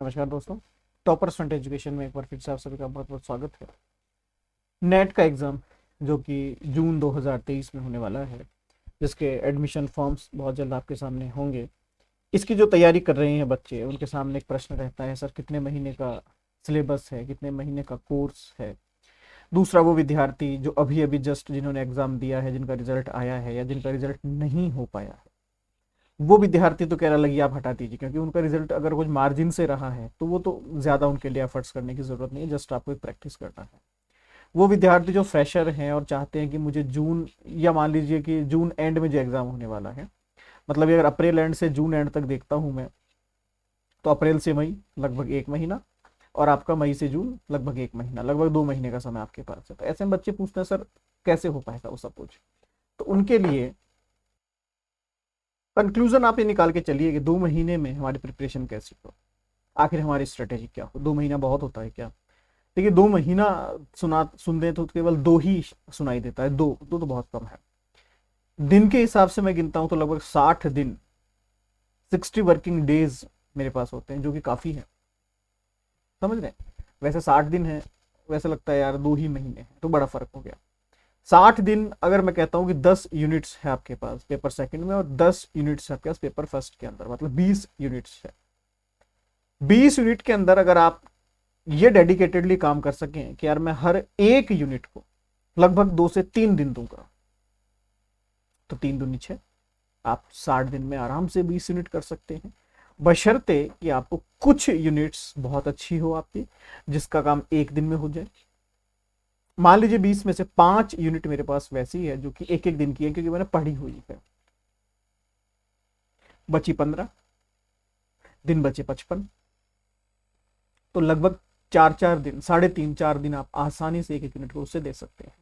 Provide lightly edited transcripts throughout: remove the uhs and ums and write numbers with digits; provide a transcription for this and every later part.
नमस्कार दोस्तों। Topper student education में एक बार फिर से आप सभी का बहुत बहुत स्वागत है। नेट का एग्ज़ाम जो कि जून 2023 में होने वाला है, जिसके एडमिशन फॉर्म्स बहुत जल्द आपके सामने होंगे। इसकी जो तैयारी कर रहे हैं बच्चे, उनके सामने एक प्रश्न रहता है, सर कितने महीने का सिलेबस है, कितने महीने का कोर्स है। दूसरा, वो विद्यार्थी जो अभी अभी जस्ट जिन्होंने एग्ज़ाम दिया है, जिनका रिजल्ट आया है या जिनका रिजल्ट नहीं हो पाया है, वो विद्यार्थी तो कह रहा लगी आप हटा दीजिए, क्योंकि उनका रिजल्ट अगर कुछ मार्जिन से रहा है तो वो तो ज़्यादा उनके लिए एफर्ट्स करने की ज़रूरत नहीं है, जस्ट आपको एक प्रैक्टिस करना है। वो विद्यार्थी जो फ्रेशर हैं और चाहते हैं कि मुझे जून या मान लीजिए कि जून एंड में जो एग्ज़ाम होने वाला है, मतलब अगर अप्रैल एंड से जून एंड तक देखता हूँ मैं, तो अप्रैल से मई लगभग एक महीना, और आपका मई से जून लगभग एक महीना, लगभग 2 महीने का समय आपके पास है। तो ऐसे में बच्चे पूछते हैं सर कैसे हो पाएगा वो सब कुछ। तो उनके लिए कंक्लूजन आप ये निकाल के चलिए कि 2 महीने में हमारी प्रिपरेशन कैसी हो, आखिर हमारी स्ट्रेटेजी क्या हो। 2 महीना बहुत होता है क्या? देखिए, 2 महीना सुनते तो केवल दो ही सुनाई देता है, दो दो तो बहुत कम है। दिन के हिसाब से मैं गिनता हूं तो लगभग 60 दिन, 60 वर्किंग डेज मेरे पास होते हैं, जो कि काफी है। समझ रहे हैं? वैसे 60 दिन है, वैसे लगता है यार 2 ही महीने हैं, तो बड़ा फर्क हो गया। 60 दिन अगर मैं कहता हूँ कि 10 यूनिट्स है आपके पास पेपर सेकंड में, और 10 यूनिट्स है आपके पास पेपर फर्स्ट के अंदर, मतलब 20 यूनिट्स है। 20 यूनिट के अंदर अगर आप ये डेडिकेटेडली काम कर सकें कि यार मैं हर एक यूनिट को लगभग 2 से 3 दिन दूंगा, तो 3 दूनी 6, आप 60 दिन में आराम से 20 यूनिट कर सकते हैं, बशर्ते कि आपको कुछ यूनिट्स बहुत अच्छी हो आपकी, जिसका काम एक दिन में हो जाए। मान लीजिए 20 में से 5 यूनिट मेरे पास वैसी है जो कि एक एक दिन की है, क्योंकि मैंने पढ़ी हुई है। बची 15 दिन, बचे 55, तो लगभग 4 4 दिन, 3.5 4 दिन आप आसानी से एक एक यूनिट को उससे दे सकते हैं।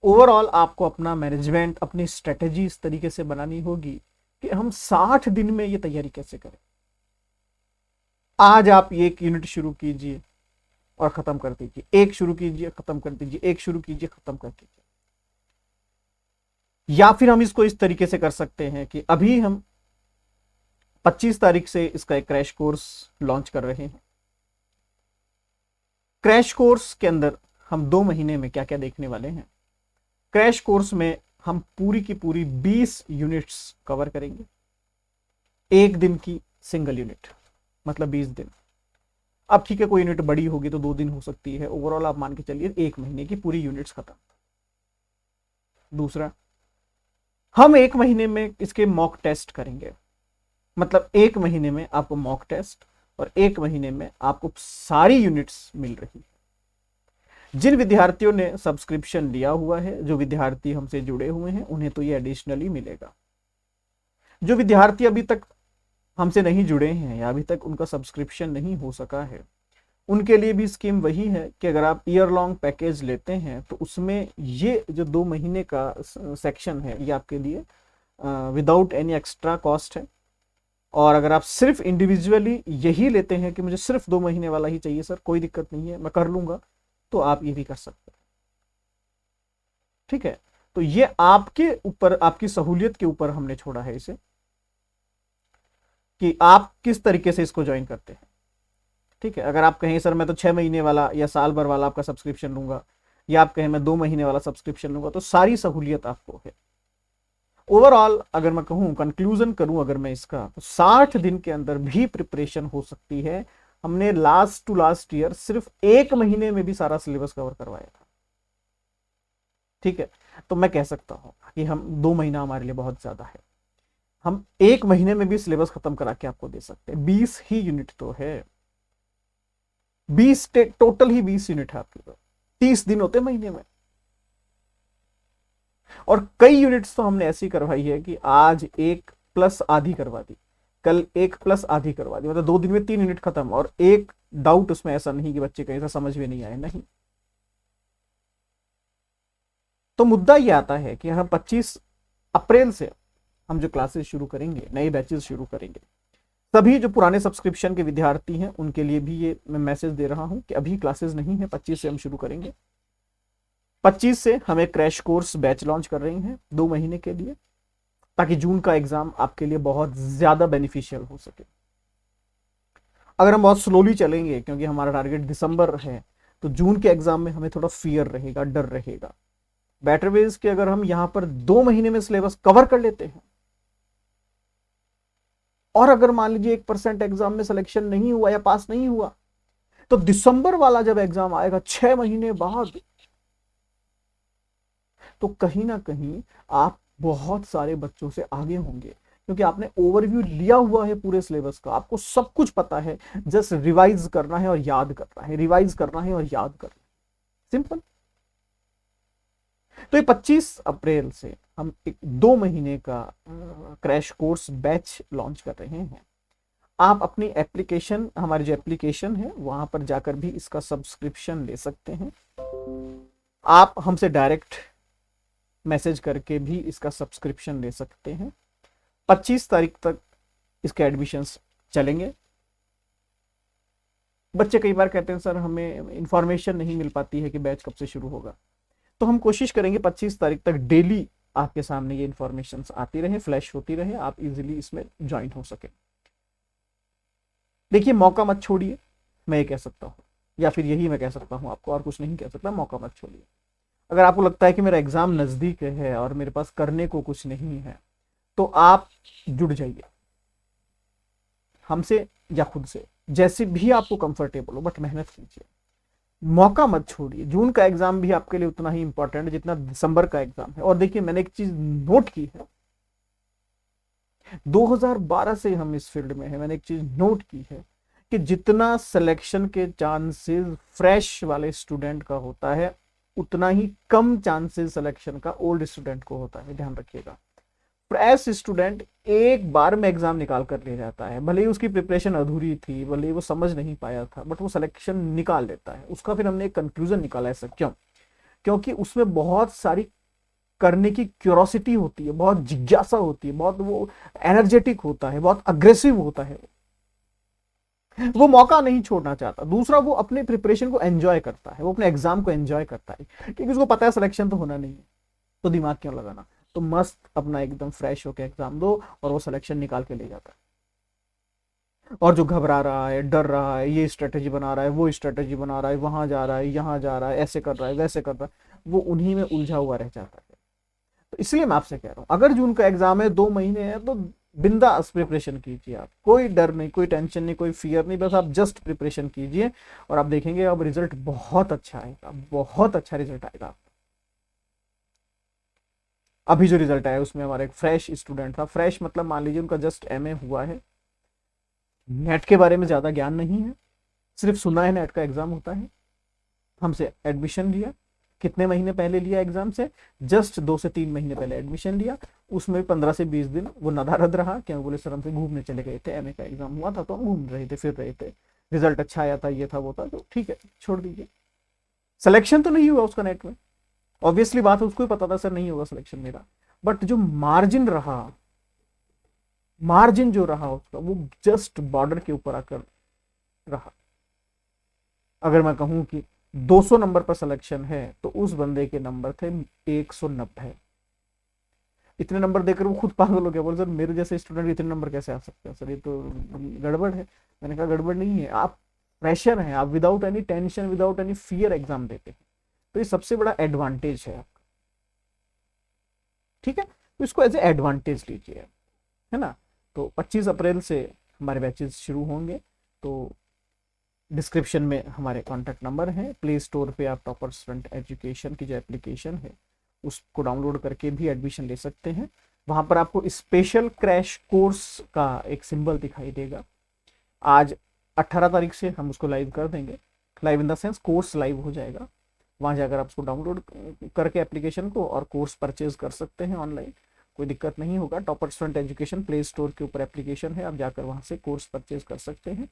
ओवरऑल आपको अपना मैनेजमेंट, अपनी स्ट्रेटेजी इस तरीके से बनानी होगी कि हम 60 दिन में ये तैयारी कैसे करें। आज आप ये एक यूनिट शुरू कीजिए और खत्म कर दीजिए, एक शुरू कीजिए खत्म कर दीजिए, एक शुरू कीजिए खत्म कर दीजिए। या फिर हम इसको इस तरीके से कर सकते हैं कि अभी हम 25 तारीख से इसका एक क्रैश कोर्स लॉन्च कर रहे हैं। क्रैश कोर्स के अंदर हम 2 महीने में क्या क्या देखने वाले हैं। क्रैश कोर्स में हम पूरी की पूरी 20 यूनिट्स कवर करेंगे, एक दिन की सिंगल यूनिट, मतलब 20 दिन। अब ठीक है, कोई यूनिट बड़ी होगी तो 2 दिन हो सकती है, ओवरऑल आप मान के चलिए 1 महीने की पूरी यूनिट्स खत्म। दूसरा, हम 1 महीने में इसके मॉक टेस्ट करेंगे, मतलब 1 महीने में आपको मॉक टेस्ट और 1 महीने में आपको सारी यूनिट्स मिल रही है। जिन विद्यार्थियों ने सब्सक्रिप्शन लिया हुआ है, जो विद्यार्थी हमसे जुड़े हुए हैं, उन्हें तो ये एडिशनली मिलेगा। जो विद्यार्थी अभी तक हमसे नहीं जुड़े हैं या अभी तक उनका सब्सक्रिप्शन नहीं हो सका है, उनके लिए भी स्कीम वही है कि अगर आप ईयर लॉन्ग पैकेज लेते हैं तो उसमें ये जो 2 महीने का सेक्शन है, ये आपके लिए विदाउट एनी एक्स्ट्रा कॉस्ट है। और अगर आप सिर्फ इंडिविजुअली यही लेते हैं कि मुझे सिर्फ 2 महीने वाला ही चाहिए सर, कोई दिक्कत नहीं है, मैं कर लूंगा, तो आप ये भी कर सकते हैं। ठीक है? तो ये आपके ऊपर, आपकी सहूलियत के ऊपर हमने छोड़ा है इसे, कि आप किस तरीके से इसको ज्वाइन करते हैं। ठीक है? अगर आप कहें सर मैं तो 6 महीने वाला या साल भर वाला आपका सब्सक्रिप्शन लूंगा, या आप कहें मैं 2 महीने वाला सब्सक्रिप्शन लूंगा, तो सारी सहूलियत आपको है। ओवरऑल अगर मैं कहूं, कंक्लूजन करूं अगर मैं इसका, तो 60 दिन के अंदर भी प्रिपरेशन हो सकती है। हमने लास्ट टू लास्ट ईयर सिर्फ 1 महीने में भी सारा सिलेबस कवर करवाया था। ठीक है? तो मैं कह सकता हूं कि हम 2 महीना हमारे लिए बहुत ज्यादा है, हम 1 महीने में भी सिलेबस खत्म करा के आपको दे सकते हैं। 20 ही यूनिट तो है, 20 टोटल ही 20 यूनिट है आपके पास, 30 दिन होते महीने में। और कई यूनिट्स तो हमने ऐसी करवाई है कि आज एक प्लस आधी करवा दी, कल एक प्लस आधी करवा दी, मतलब 2 दिन में 3 यूनिट खत्म। और एक डाउट उसमें ऐसा नहीं कि बच्चे कहीं से समझ में नहीं आए, नहीं। तो मुद्दा ये आता है कि हम 25 अप्रैल से हम जो क्लासेस शुरू करेंगे, नए बैचेस शुरू करेंगे, सभी जो पुराने सब्सक्रिप्शन के विद्यार्थी हैं उनके लिए भी ये मैं मैसेज दे रहा हूं कि अभी क्लासेस नहीं है, 25 से हम शुरू करेंगे। 25 से हम एक क्रैश कोर्स बैच लॉन्च कर रहे हैं 2 महीने के लिए, ताकि जून का एग्जाम आपके लिए बहुत ज्यादा बेनिफिशियल हो सके। अगर हम बहुत स्लोली चलेंगे, क्योंकि हमारा टारगेट दिसंबर है, तो जून के एग्जाम में हमें थोड़ा फियर रहेगा, डर रहेगा। बेटर वेज कि अगर हम यहां पर 2 महीने में सिलेबस कवर कर लेते हैं, और अगर मान लीजिए 1% एग्जाम में सिलेक्शन नहीं हुआ या पास नहीं हुआ, तो दिसंबर वाला जब एग्जाम आएगा 6 महीने बाद, तो कहीं ना कहीं आप बहुत सारे बच्चों से आगे होंगे, क्योंकि आपने ओवरव्यू लिया हुआ है पूरे सिलेबस का, आपको सब कुछ पता है, जस्ट रिवाइज करना है और याद करना है, रिवाइज करना है और याद करना है, सिंपल। तो ये 25 अप्रैल से हम एक 2 महीने का क्रैश कोर्स बैच लॉन्च कर रहे हैं। आप अपनी एप्लीकेशन, हमारी जो एप्लीकेशन है वहां पर जाकर भी इसका सब्सक्रिप्शन ले सकते हैं। आप हमसे डायरेक्ट मैसेज करके भी इसका सब्सक्रिप्शन ले सकते हैं। 25 तारीख तक इसके एडमिशंस चलेंगे। बच्चे कई बार कहते हैं सर हमें इंफॉर्मेशन नहीं मिल पाती है कि बैच कब से शुरू होगा, तो हम कोशिश करेंगे 25 तारीख तक डेली आपके सामने ये इंफॉर्मेशन आती रहे, फ्लैश होती रहे, आप इजीली इसमें ज्वाइन हो सके। देखिए, मौका मत छोड़िए, मैं ये कह सकता हूँ, या फिर यही मैं कह सकता हूँ आपको, और कुछ नहीं कह सकता। मौका मत छोड़िए। अगर आपको लगता है कि मेरा एग्जाम नजदीक है और मेरे पास करने को कुछ नहीं है, तो आप जुड़ जाइए हमसे या खुद से, जैसे भी आपको कंफर्टेबल हो, बट मेहनत कीजिए, मौका मत छोड़िए। जून का एग्जाम भी आपके लिए उतना ही इंपॉर्टेंट है जितना दिसंबर का एग्जाम है। और देखिए, मैंने एक चीज नोट की है, 2012 से हम इस फील्ड में है, मैंने एक चीज नोट की है कि जितना सिलेक्शन के चांसेस फ्रेश वाले स्टूडेंट का होता है, उतना ही कम चांसेस सिलेक्शन का ओल्ड स्टूडेंट को होता है। ध्यान रखिएगा, फ्रेश स्टूडेंट एक बार में एग्जाम निकाल कर ले जाता है, भले ही उसकी प्रिपरेशन अधूरी थी, भले ही वो समझ नहीं पाया था, बट वो सिलेक्शन निकाल लेता है। उसका फिर हमने एक कंक्लूजन निकाला है सर, क्यों? क्योंकि उसमें बहुत सारी करने की क्यूरोसिटी होती है, बहुत जिज्ञासा होती है, बहुत वो एनर्जेटिक होता है, बहुत अग्रेसिव होता है, वो मौका नहीं छोड़ना चाहता। दूसरा, वो अपने प्रिपरेशन को एंजॉय करता है, वो अपने एग्जाम को एंजॉय करता है, क्योंकि उसको पता है सिलेक्शन तो होना नहीं है, तो दिमाग क्यों लगाना। तो मस्त अपना एकदम फ्रेश होकर एग्जाम दो और वो सिलेक्शन निकाल के ले जाता है। और जो घबरा रहा है, डर रहा है, ये स्ट्रेटेजी बना रहा है, वो स्ट्रेटेजी बना रहा है, वहां जा रहा है, यहाँ जा रहा है, ऐसे कर रहा है, वैसे कर रहा है, वो उन्हीं में उलझा हुआ रह जाता है। तो इसलिए मैं आपसे कह रहा हूं, अगर जून का एग्जाम है, 2 महीने है, तो बिंदास प्रिपरेशन कीजिए। आप कोई डर नहीं, कोई टेंशन नहीं, कोई फियर नहीं, बस आप जस्ट प्रिपरेशन कीजिए और आप देखेंगे अब रिजल्ट बहुत अच्छा आएगा, बहुत अच्छा रिजल्ट आएगा। अभी जो रिजल्ट आया उसमें हमारा एक फ्रेश स्टूडेंट था, फ्रेश मतलब मान लीजिए उनका जस्ट एमए हुआ है, नेट के बारे में ज्यादा ज्ञान नहीं है, सिर्फ सुना है नेट का एग्जाम होता है, हमसे एडमिशन लिया। कितने महीने पहले लिया एग्जाम से? जस्ट 2 से 3 महीने पहले एडमिशन लिया। उसमें 15 से 20 दिन वो नदारद रहा, क्या बोले सर हमसे घूमने चले गए थे, एमए का एग्जाम हुआ था तो हम घूम रहे थे, फिर रहे थे, रिजल्ट अच्छा आया था, ये था वो था, तो ठीक है छोड़ दीजिए। सिलेक्शन तो नहीं हुआ उसका नेट में, ऑब्वियसली बात है, उसको ही पता था सर नहीं होगा सिलेक्शन मेरा, बट जो मार्जिन रहा, मार्जिन जो रहा उसका, वो जस्ट बॉर्डर के ऊपर आकर रहा। अगर मैं कहूं कि 200 नंबर पर सिलेक्शन है, तो उस बंदे के नंबर थे 190। इतने नंबर देकर वो खुद पागल हो गया, बोले सर मेरे जैसे स्टूडेंट इतने नंबर कैसे आ सकते हैं सर, ये तो गड़बड़ है। मैंने कहा गड़बड़ नहीं है, आप प्रेशर हैं, आप without any tension, without any fear exam देते हैं, तो ये सबसे बड़ा एडवांटेज है आपका। ठीक है, तो इसको एज ए एडवांटेज लीजिए, है ना। तो 25 अप्रैल से हमारे बैचेस शुरू होंगे। तो डिस्क्रिप्शन में हमारे कॉन्टैक्ट नंबर हैं, प्ले स्टोर पे आप टॉपर स्टूडेंट एजुकेशन की जो एप्लीकेशन है उसको डाउनलोड करके भी एडमिशन ले सकते हैं। वहां पर आपको स्पेशल क्रैश कोर्स का एक सिंबल दिखाई देगा। आज 18 तारीख से हम उसको लाइव कर देंगे, live in the sense course live हो जाएगा। वहां जाकर आप उसको डाउनलोड करके एप्लीकेशन को और कोर्स परचेज कर सकते हैं ऑनलाइन, कोई दिक्कत नहीं होगा। Topper student education play store के ऊपर एप्लीकेशन है, आप जाकर वहां से कोर्स परचेज कर सकते हैं।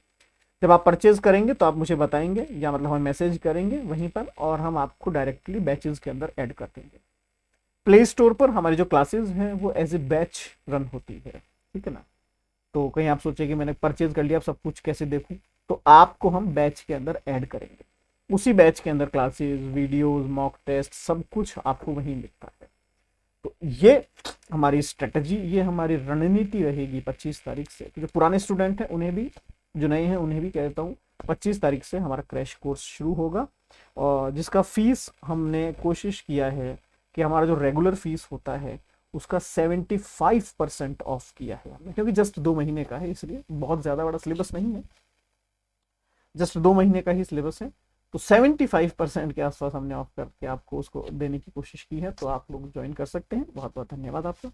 जब आप परचेज करेंगे तो आप मुझे बताएंगे, या मतलब हमें मैसेज करेंगे वहीं पर, और हम आपको डायरेक्टली बैचेज के अंदर ऐड कर देंगे। प्ले स्टोर पर हमारी जो क्लासेस हैं वो एज ए बैच रन होती है, ठीक है ना। तो कहीं आप सोचे कि मैंने परचेज कर लिया, अब सब कुछ कैसे देखूं, तो आपको हम बैच के अंदर ऐड करेंगे। उसी बैच के अंदर क्लासेस, वीडियोस, मॉक टेस्ट, सब कुछ आपको वहीं मिलता है। तो ये हमारी स्ट्रेटजी, ये हमारी रणनीति रहेगी 25 तारीख से। तो जो पुराने स्टूडेंट हैं उन्हें भी जो नए हैं उन्हें भी कह देता हूँ, 25 तारीख से हमारा क्रैश कोर्स शुरू होगा, और जिसका फीस हमने कोशिश किया है कि हमारा जो रेगुलर फीस होता है उसका 75% ऑफ किया है हमने, क्योंकि जस्ट 2 महीने का है, इसलिए बहुत ज़्यादा बड़ा सिलेबस नहीं है, जस्ट 2 महीने का ही सिलेबस है। तो 75% के आसपास हमने ऑफ करके आपको उसको देने की कोशिश की है, तो आप लोग ज्वाइन कर सकते हैं। बहुत बहुत धन्यवाद आपका।